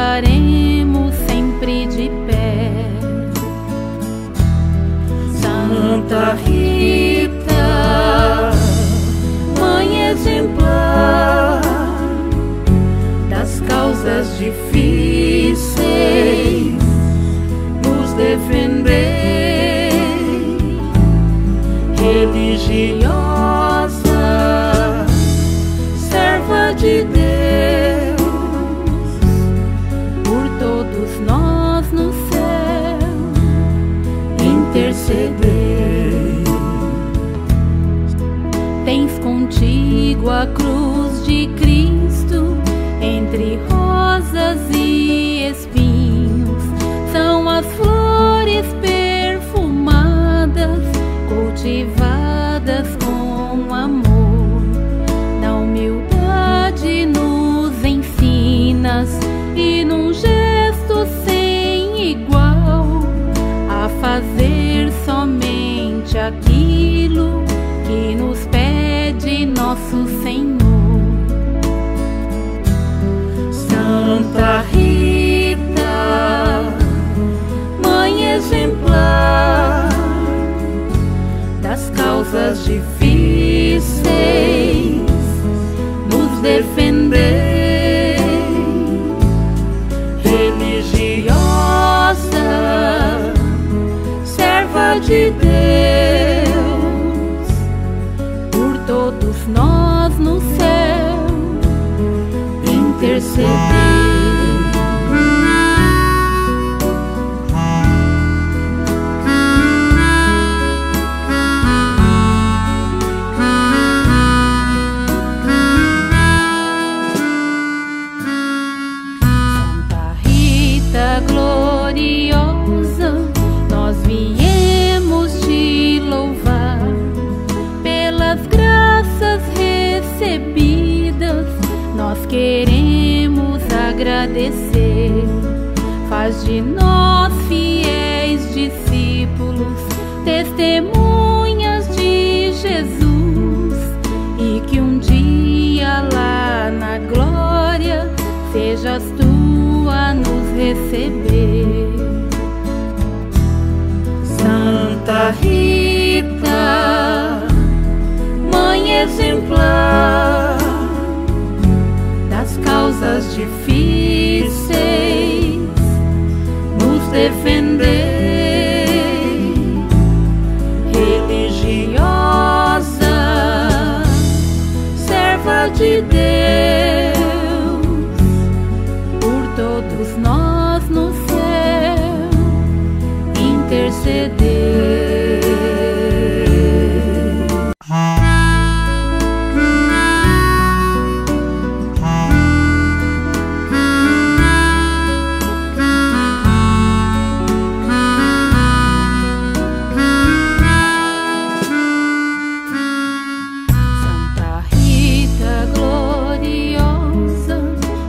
estaremos sempre de pé. Santa Rita, mãe exemplar das causas difíceis, nos defendei, religiosa, serva de Deus, por todos nós no céu intercedei. Tens contigo a cruz de Cristo, entre rosas e espinhos, são as flores perfumadas, cultivadas com amor. Na humildade nos ensinas, e num gesto sem igual, a fazer somente aquilo que nos pede nosso Senhor. Santa Rita, mãe exemplar das causas difíceis, nos defendei, religiosa, serva de Deus, por todos nós no céu intercedei. Santa Rita gloriosa, nós viemos te louvar pelas graças recebidas, nós queremos agradecer. Faz de nós fiéis discípulos, testemunhas de Jesus, e que um dia lá na glória sejas tu a nos receber. Santa Rita, mãe exemplar das causas difíceis, nos defendei, religiosa, serva de Deus, por todos nós no céu intercedei. Santa Rita gloriosa,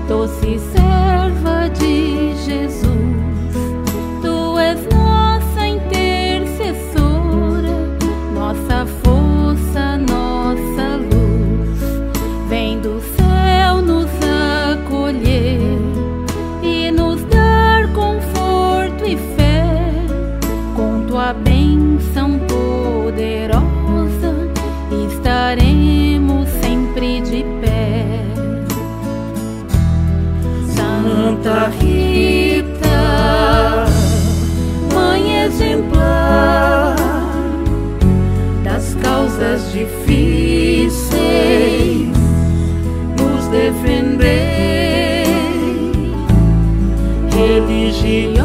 doce serva de Jesus, tu és nossa intercessora, nossa força, nossa luz. Vem do céu nos acolher e nos dar conforto e fé, com tua bênção poderosa estaremos sempre de pé. Santa Rita, mãe exemplar das causas difíceis, nos defendei, religiosa,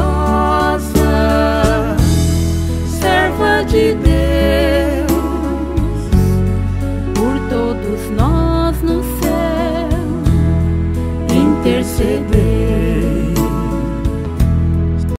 serva de Deus, por todos nós no céu intercedei.